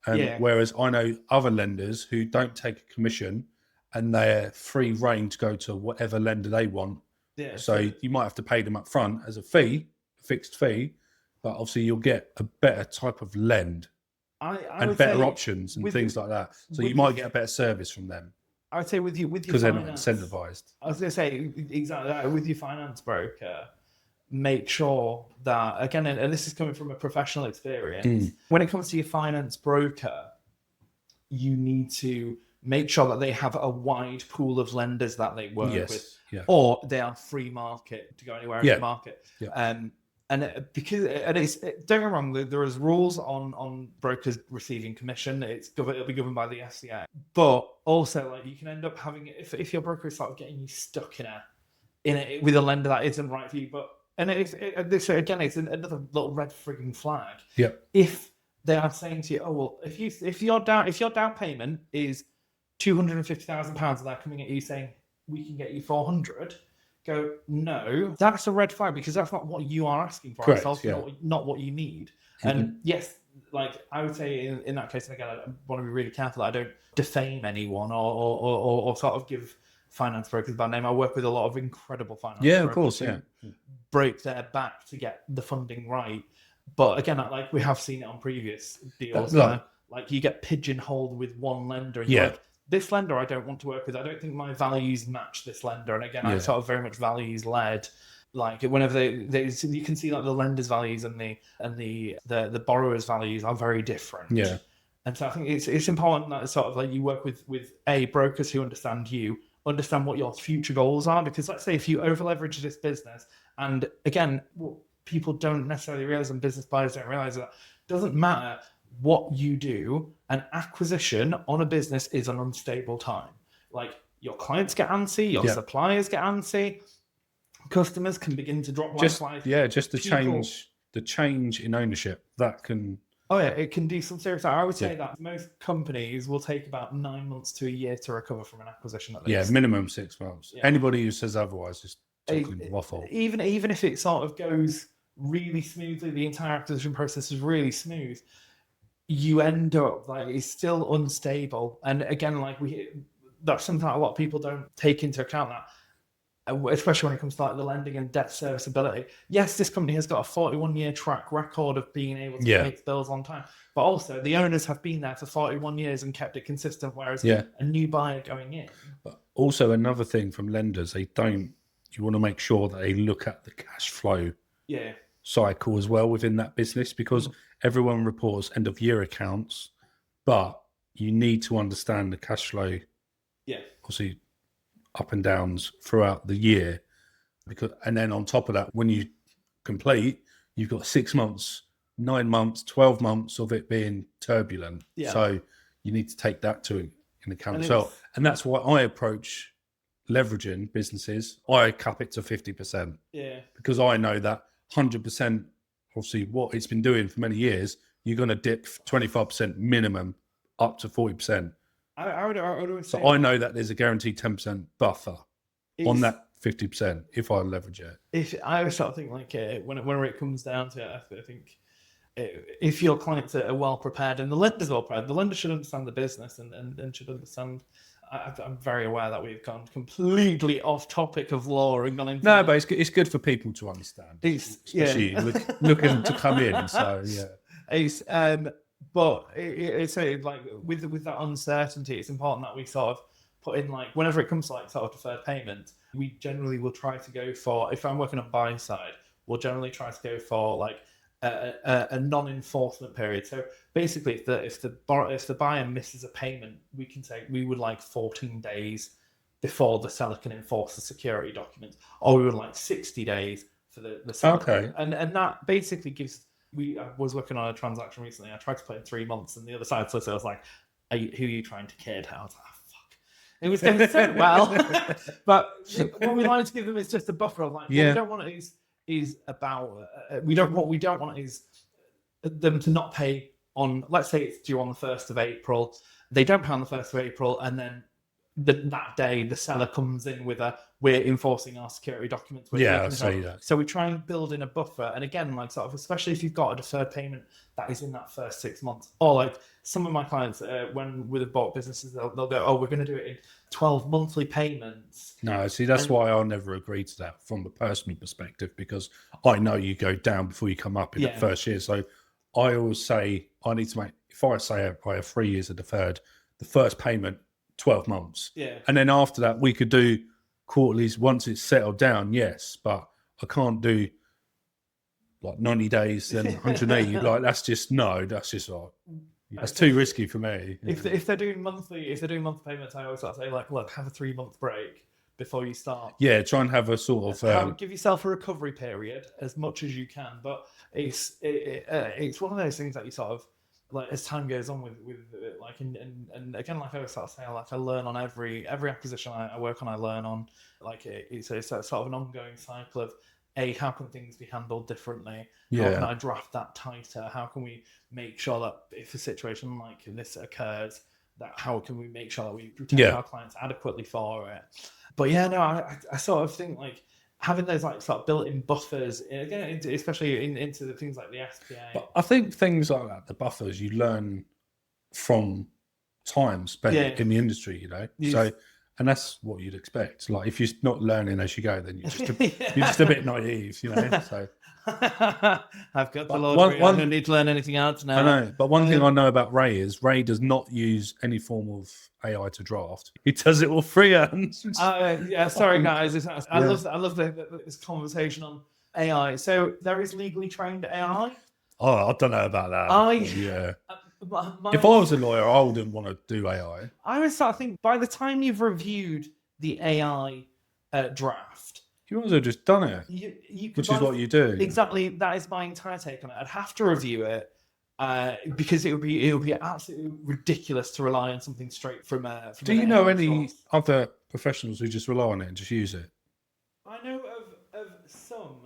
and whereas I know other lenders who don't take a commission and they're free reign to go to whatever lender they want. Yeah, so you might have to pay them up front as a fee, a fixed fee, but obviously you'll get a better type of lend and better options and things like that. So you might get a better service from them. I would say with you because they're not incentivized. I was going to say exactly that. With your finance broker, make sure that, again, and this is coming from a professional experience, when it comes to your finance broker, you need to make sure that they have a wide pool of lenders that they work with, or they are free market to go anywhere in the market. Don't get me wrong, there is rules on brokers receiving commission. It'll be governed by the FCA, but also like you can end up having, if your broker is sort of getting you stuck in a with a lender that isn't right for you. So again, it's another little red frigging flag. Yeah. If they are saying to you, oh well, if your down payment is £250,000, and they're coming at you saying we can get you 400. Go, no, that's a red flag, because that's not what you are asking for. Correct, It's also not what you need. And yes, like I would say in that case, and again, I want to be really careful that I don't defame anyone or sort of give finance brokers a bad name. I work with a lot of incredible finance brokers. Yeah, of course, yeah. Break their back to get the funding right. But again, like we have seen it on previous deals, where like you get pigeonholed with one lender, and you're like, this lender I don't want to work with. I don't think my values match this lender. And again, I'm sort of very much values led. Like whenever you can see like the lender's values and the borrower's values are very different. Yeah. And so I think it's important that sort of like you work with brokers who understand what your future goals are. Because let's say if you over leverage this business, and again, what people don't necessarily realize, and business buyers don't realize, that it doesn't matter what you do, an acquisition on a business is an unstable time. Like your clients get antsy, your suppliers get antsy, customers can begin to drop like flies. Yeah, just the change in ownership that can. Oh yeah, it can do some serious. I would say that most companies will take about 9 months to a year to recover from an acquisition. At least. Yeah, minimum 6 months. Yeah. Anybody who says otherwise is talking waffle. Even if it sort of goes really smoothly, the entire acquisition process is really smooth, you end up like it's still unstable. And again, like that's something that a lot of people don't take into account, that especially when it comes to like the lending and debt serviceability. Yes, this company has got a 41-year track record of being able to pay its bills on time, but also the owners have been there for 41 years and kept it consistent, whereas a new buyer going in. But also another thing from lenders, you want to make sure that they look at the cash flow cycle as well within that business, because everyone reports end of year accounts, but you need to understand the cash flow. Yeah. Obviously up and downs throughout the year, and then on top of that, when you complete, you've got 6 months, 9 months, 12 months of it being turbulent. Yeah. So you need to take that in account as well. And that's why I approach leveraging businesses. I cap it to 50%. Yeah. Because I know that 100%, obviously what it's been doing for many years, you're going to dip 25% minimum up to 40%. I would always say, so I know that there's a guaranteed 10% buffer on that 50% if I leverage it. I always sort of think like whenever it comes down to it, I think if your clients are well prepared and the lender's well prepared, the lender should understand the business and should understand. I'm very aware that we've gone completely off topic of law and gone into... No, but it's good for people to understand, especially looking to come in. So yeah, but it's like with that uncertainty, it's important that we sort of put in, like, whenever it comes to like sort of deferred payment, we generally will try to go for, if I'm working on buy side, we'll generally try to go for like a non-enforcement period. So basically, if the buyer misses a payment, we can say we would like 14 days before the seller can enforce the security documents, or we would like 60 days for the seller. Okay. And that basically gives. I was working on a transaction recently. I tried to put in 3 months, and the other side solicitor was like, who are you trying to kid? I was like, oh, fuck. It was going so well. But what we wanted to give them is just a buffer of like, what we don't want is about, we don't want is them to not pay on, let's say it's due on the 1st of April. They don't pay on the 1st of April, and then that day the seller comes in with we're enforcing our security documents. I see that. So we try and build in a buffer. And again, like sort of, especially if you've got a deferred payment that is in that first 6 months, or like some of my clients, when with bought businesses, they'll go, oh, we're going to do it in 12 monthly payments. No, see, that's why I'll never agree to that from a personal perspective, because I know you go down before you come up in that first year. So I always say I need to make, if I say I have 3 years of deferred, the first payment, 12 months. Yeah. And then after that, we could do quarterlies once it's settled down, yes, but I can't do like 90 days then 180. Like that's just like that's too risky for me. If they're doing monthly payments, I always sort of say like, look, have a 3 month break, before you start. Yeah, try and have a sort of Give yourself a recovery period as much as you can, but it's one of those things that you sort of like as time goes on with like and again, like I was sort of saying, like I learn on every acquisition I work on, I learn on like it's sort of an ongoing cycle of how can things be handled differently? How can I draft that tighter? How can we make sure that if a situation like this occurs, that how can we make sure that we protect our clients adequately for it? But yeah, no, I sort of think like having those like sort of built-in buffers, again, especially into the things like the SPA. But I think things like that, the buffers, you learn from time spent in the industry, you know. So, and that's what you'd expect. Like if you're not learning as you go, then you're just you're just a bit naive, you know. So I've got the Lord. I don't need to learn anything else now. I know, but one thing I know about Ray is Ray does not use any form of AI to draft. He does it all freehand. Yeah, sorry guys. I love this conversation on AI. So there is legally trained AI. Oh, I don't know about that. If I was a lawyer, I wouldn't want to do AI. I would start thinking by the time you've reviewed the AI draft, you also just done it, which is what you do. Exactly, that is my entire take on it. I'd have to review it because it would be absolutely ridiculous to rely on something straight from. Do you know any other professionals who just rely on it and just use it? I know of some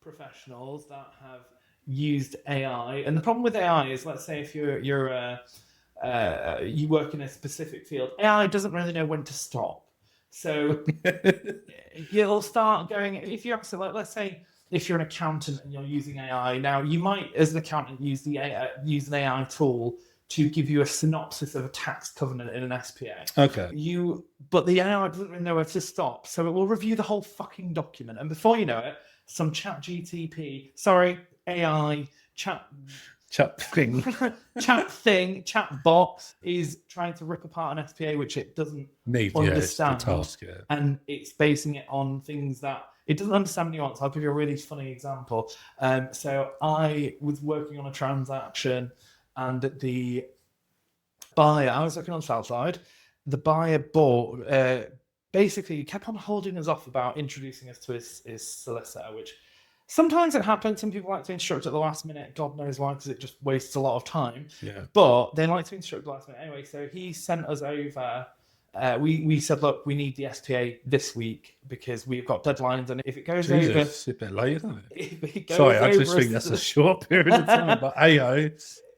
professionals that have used AI, and the problem with AI is, let's say if you work in a specific field, AI doesn't really know when to stop. So you'll start going, if you're actually, like, let's say if you're an accountant and you're using AI, now you might, as an accountant, use an AI tool to give you a synopsis of a tax covenant in an SPA. Okay. But the AI doesn't really know where to stop, so it will review the whole fucking document, and before you know it, some chat bot is trying to rip apart an SPA which it doesn't understand. It's the task, and it's basing it on things that it doesn't understand nuance. I'll give you a really funny example. So I was working on a transaction and the buyer, I was looking on the sell side, the buyer bought, basically kept on holding us off about introducing us to his solicitor, which sometimes it happens. Some people like to instruct at the last minute. God knows why, because it just wastes a lot of time. Yeah. But they like to instruct at the last minute. Anyway, so he sent us over. We said, look, we need the SPA this week because we've got deadlines, and if it goes over, it's a bit late, isn't it? Sorry, I just think that's a short period of time. But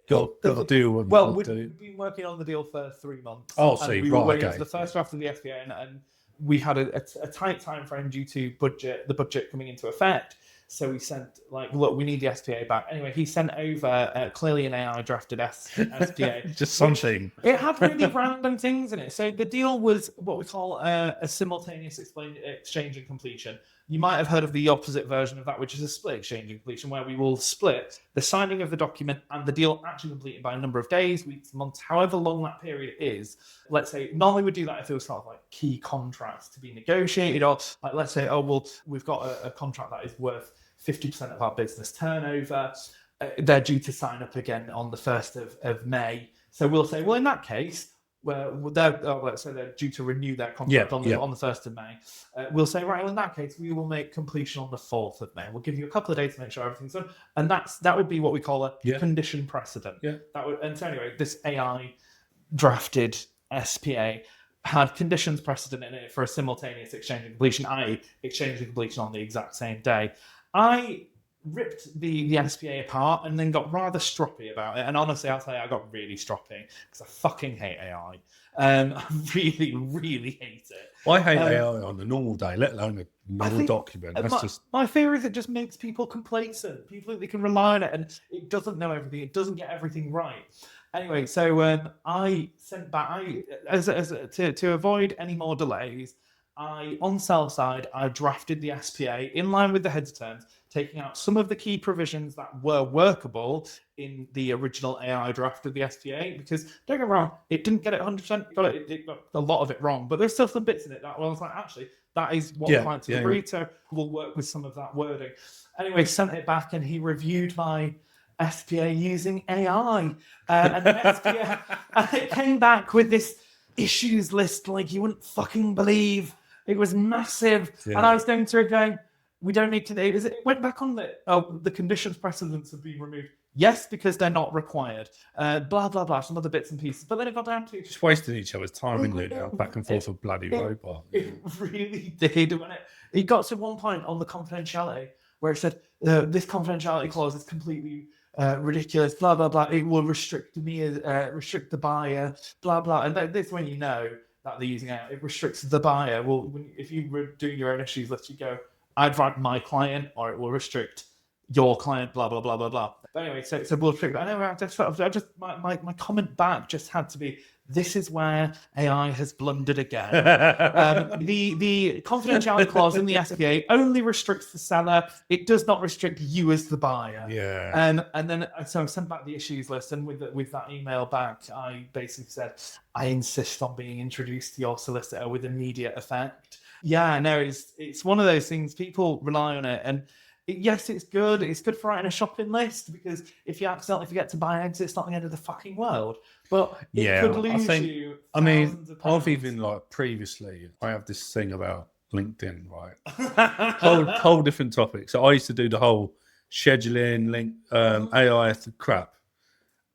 got to deal with. Well, we've been working on the deal for 3 months. Oh, so we were waiting for the first draft of the SPA, and we had a tight time frame due to the budget coming into effect. So we sent, like, look, we need the SPA back. Anyway, he sent over clearly an AI drafted SPA. Just something. It had really random things in it. So the deal was what we call a simultaneous exchange and completion. You might have heard of the opposite version of that, which is a split exchange and completion, where we will split the signing of the document and the deal actually completed by a number of days, weeks, months, however long that period is. Let's say, normally we'd do that if it was sort of like key contracts to be negotiated, or like, let's say, oh, well, we've got a contract that is worth 50% of our business turnover. They're due to sign up again on the 1st of May. So we'll say, well, in that case, let's say they're due to renew their contract on the 1st of May. We'll say, right, well, in that case, we will make completion on the 4th of May. We'll give you a couple of days to make sure everything's done. And that would be what we call a condition precedent. Yeah. And so anyway, this AI drafted SPA had conditions precedent in it for a simultaneous exchange and completion, i.e. exchange and completion on the exact same day. I ripped the SPA apart and then got rather stroppy about it. And honestly, I'll tell you, I got really stroppy because I fucking hate AI. I really, really hate it. I hate AI on a normal day, let alone a normal document. My fear is it just makes people complacent. People think they can rely on it, and it doesn't know everything. It doesn't get everything right. Anyway, so I sent back, to avoid any more delays, on sell side, I drafted the SPA in line with the heads of terms, taking out some of the key provisions that were workable in the original AI draft of the SPA, because don't get me wrong, it didn't get it 100%, it got a lot of it wrong, but there's still some bits in it that I was like, actually, that is what clients agreed to. We'll work with some of that wording. Anyway, sent it back and he reviewed my SPA using AI. And the SPA, and it came back with this issues list like you wouldn't fucking believe. It was massive. Yeah. And I was going through it going, we don't need to. It went back on the conditions precedents have been removed. Yes, because they're not required. Blah, blah, blah, some other bits and pieces. But then it got down to... Just wasting each other's time, isn't it? Now, back and forth a bloody robot. It really did. When it got to one point on the confidentiality where it said, this confidentiality clause is completely ridiculous, blah, blah, blah. It will restrict restrict the buyer, blah, blah. And this when you know that they're using it. It restricts the buyer. Well, if you were doing your own issues list, you go, I'd write my client, or it will restrict your client, blah, blah, blah, blah, blah. But anyway, so we'll restrict. I know my comment back just had to be, this is where AI has blundered again. The confidentiality clause in the SPA only restricts the seller. It does not restrict you as the buyer. Yeah. And then so I sent back the issues list, and with that email back, I basically said, I insist on being introduced to your solicitor with immediate effect. Yeah, no, it's one of those things. People rely on it, and yes, it's good. It's good for writing a shopping list, because if you accidentally forget to buy eggs, it's not the end of the fucking world. But it could lose you. I've even previously, I have this thing about LinkedIn, right? whole different topic. So I used to do the whole scheduling, AI crap,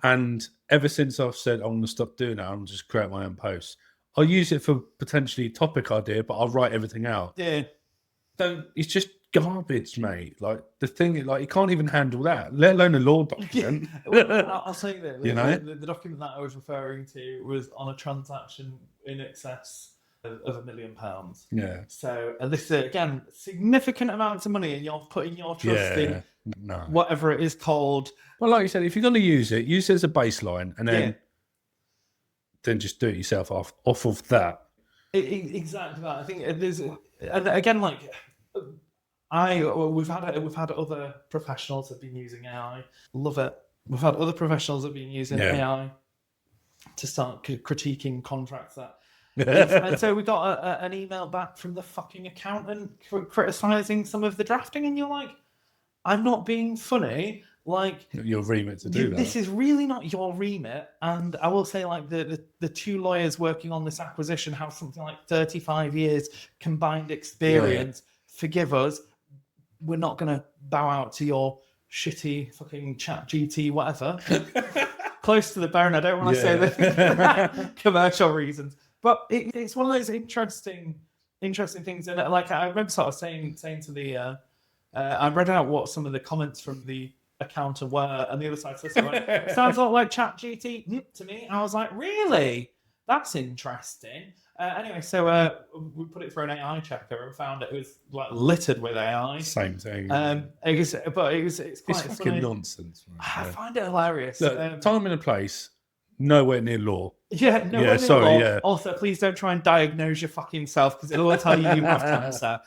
and ever since I've said I'm going to stop doing that, I'm just create my own posts. I'll use it for potentially topic idea, but I'll write everything out. Yeah. It's just garbage, mate. Like the thing, like you can't even handle that, let alone a law document. I'll say that. You know, the document that I was referring to was on a transaction in excess of £1 million. Yeah. So this is again significant amounts of money, and you're putting your trust in whatever it is called. Well, like you said, if you're going to use it as a baseline, and then just do it yourself off of that. Exactly that. I think there's, and again, like we've had other professionals that have been using AI. Love it. We've had other professionals that have been using AI to start critiquing contracts. And so we got an email back from the fucking accountant criticizing some of the drafting, and you're like, I'm not being funny. Like, your remit to do that. This is really not your remit. And I will say, like, the two lawyers working on this acquisition have something like 35 years combined experience. Yeah. Forgive us. We're not going to bow out to your shitty fucking chat GT, whatever. Close to the bone. I don't want to say that commercial reasons. But it's one of those interesting things. And like, I remember sort of saying to the, I read out what some of the comments from the accountant were, and the other side says, sounds a lot like chat GT to me. I was like, really? That's interesting. Anyway, so we put it through an AI checker and found it was like littered with AI. Same thing. It's quite fucking nonsense. I find it hilarious. Look, time and a place, nowhere near law. Yeah, nowhere near law. Yeah. Also, please don't try and diagnose your fucking self, because it'll tell you have cancer.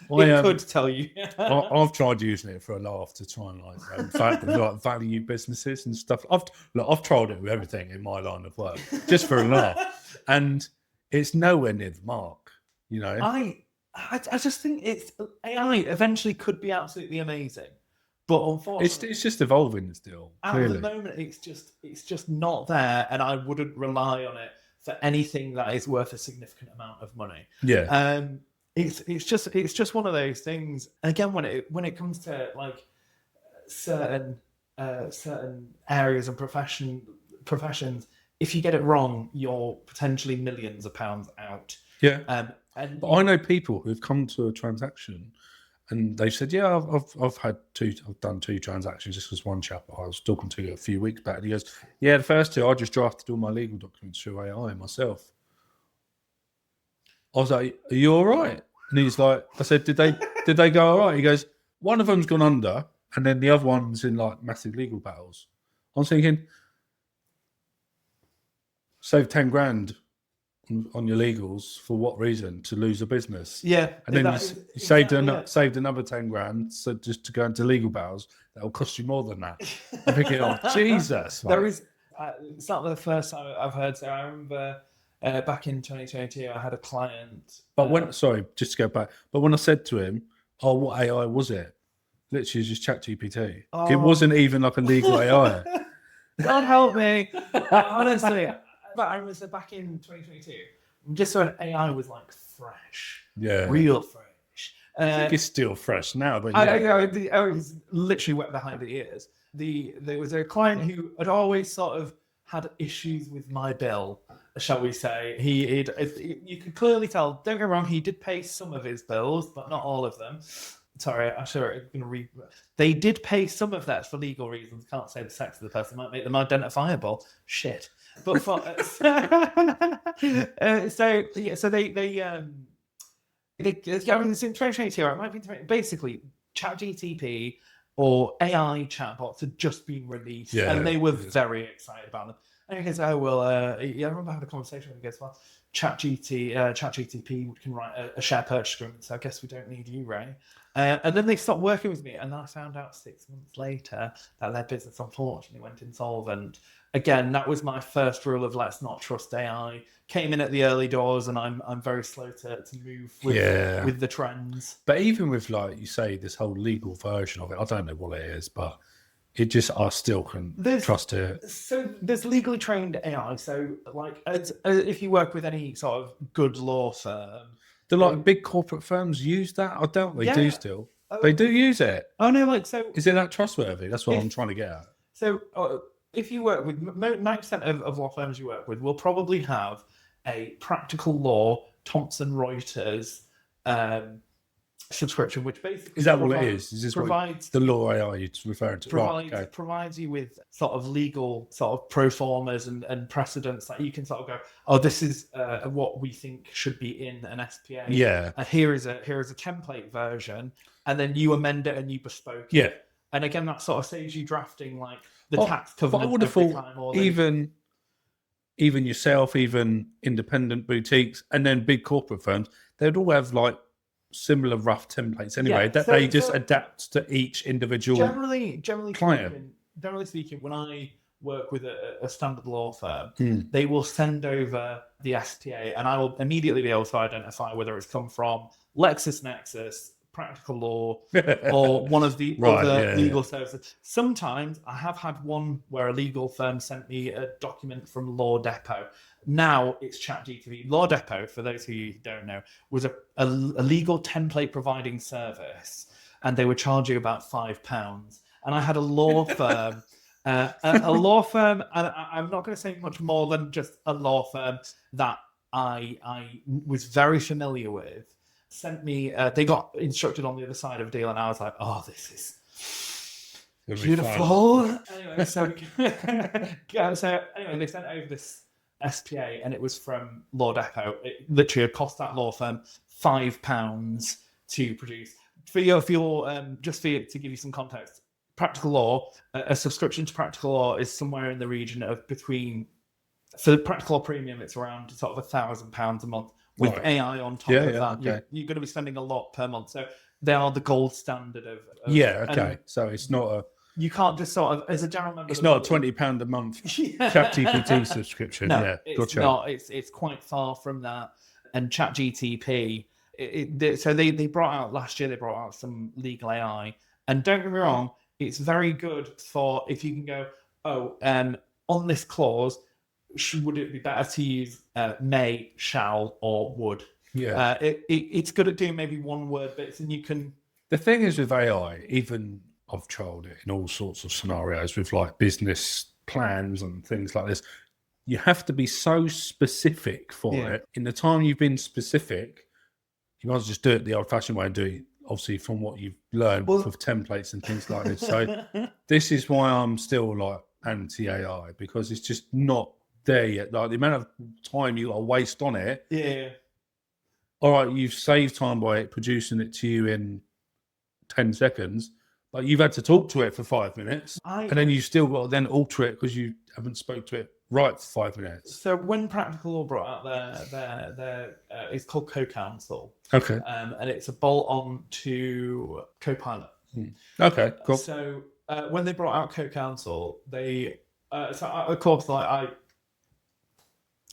It could tell you. I've tried using it for a laugh to try and value businesses and stuff. I've tried it with everything in my line of work, just for a laugh, and it's nowhere near the mark. You know, I just think AI eventually could be absolutely amazing, but unfortunately, it's just evolving still. At the moment, it's just not there, and I wouldn't rely on it for anything that is worth a significant amount of money. Yeah. It's just one of those things. And again, when it comes to like certain areas and professions, if you get it wrong, you're potentially millions of pounds out. Yeah. But I know people who've come to a transaction and they've said, "Yeah, I've done 2 transactions." This was one chap I was talking to a few weeks back, and he goes, "Yeah, the first 2 I just drafted all my legal documents through AI myself." I was like, "Are you all right?" And he's like, I said, "Did they go all right?" He goes, "One of them's gone under, and then the other one's in like massive legal battles." I was thinking, save 10 grand on your legals for what reason? To lose a business? Yeah. And then you saved another 10 grand, so just to go into legal battles, that'll cost you more than that. I'm thinking, oh Jesus! There is. It's not the first time I've heard. So I remember. Back in 2022, I had a client. But just to go back. But when I said to him, "Oh, what AI was it?" Literally just ChatGPT. Oh. It wasn't even like a legal AI. God help me, honestly. But I remember back in 2022, just when AI was like fresh, Yeah. real fresh. I think it's still fresh now, but I was literally wet behind the ears. There was a client who had always sort of had issues with my bill, shall we say. You could clearly tell, don't get me wrong, he did pay some of his bills, but not all of them. Sorry, I'm sure I'm going to read. They did pay some of that for legal reasons. Can't say the sex of the person, might make them identifiable. Shit. But for it's in 2022, right? It might be basically ChatGTP or AI chatbots had just been released, and they were very excited about them. And he goes, "Oh well, I remember having a conversation with him. He goes, well, ChatGTP can write a share purchase agreement, so I guess we don't need you, Ray." And then they stopped working with me, and then I found out 6 months later that their business unfortunately went insolvent. Again, that was my first rule of let's not trust AI. Came in at the early doors, and I'm very slow to move with the trends. But even with, like you say, this whole legal version of it, I don't know what it is, but it just, I still can trust it. So there's legally trained AI. So like, if you work with any sort of good law firm, The like big corporate firms use that. I doubt they do still. They do use it. Oh no, like so. Is it that trustworthy? That's what I'm trying to get at. So if you work with 90% of law firms you work with, will probably have a practical law Thomson Reuters subscription, which basically is that what it is? Is this provides the law AI you're referring to? Provides you with sort of legal sort of pro formas and precedents that you can sort of go, oh, this is what we think should be in an SPA. Yeah. And here is a template version, and then you amend it and you bespoke it. Yeah. And again, that sort of saves you drafting like the tax covenant. I would have thought even yourself, even independent boutiques, and then big corporate firms, they'd all have like similar rough templates anyway that they just adapt to each individual generally client. Generally speaking, when I work with a standard law firm, they will send over the SPA, and I will immediately be able to identify whether it's come from LexisNexis, Practical Law, or one of the other legal services. Sometimes I have had one where a legal firm sent me a document from Law Depot. Now it's ChatGTP. Law Depot, for those who don't know, was a legal template providing service, and they were charging about £5. And I had a law firm, a law firm, and I'm not going to say much more than just a law firm that I was very familiar with. Sent me, they got instructed on the other side of a deal, and I was like, oh, this is beautiful. Anyway, so anyway, they sent over this SPA, and it was from Law Depot. It literally had cost that law firm £5 to produce. To give you some context, Practical Law, a subscription to Practical Law is somewhere in the region of between, for the Practical Law Premium, it's around sort of £1,000 a month. With AI on top of that, you're going to be spending a lot per month. So they are the gold standard of So it's not you can't just sort of, as a general member. It's not a £20 a month ChatGPT subscription. No, it's not. It's quite far from that. And ChatGTP, so they brought out last year. They brought out some legal AI, and don't get me wrong, it's very good for if you can go, on this clause, would it be better to use may, shall, or would? Yeah. It's good at doing maybe one word bits, and you can. The thing is with AI, even I've tried it in all sorts of scenarios with like business plans and things like this. You have to be so specific for it. In the time you've been specific, you might as well just do it the old-fashioned way and do it, obviously, from what you've learned with templates and things like this. So this is why I'm still like anti-AI, because it's just not there yet. Like the amount of time you got to waste on it. Yeah. All right, you've saved time by producing it to you in 10 seconds, but you've had to talk to it for 5 minutes, and then you still got to then alter it because you haven't spoke to it right for 5 minutes. So when Practical Law brought out their it's called CoCounsel. Okay. And it's a bolt-on to Copilot. Okay, cool. So when they brought out CoCounsel, they of course, like I,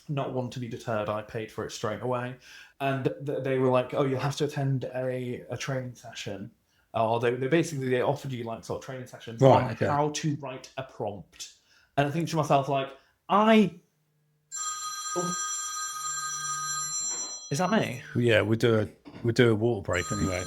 not one to be deterred, I paid for it straight away, and they were like, "Oh, you'll have to attend a training session." Or they offered you like sort of training sessions on how to write a prompt, and I think to myself like, Is that me? Yeah, we'll do a water break anyway.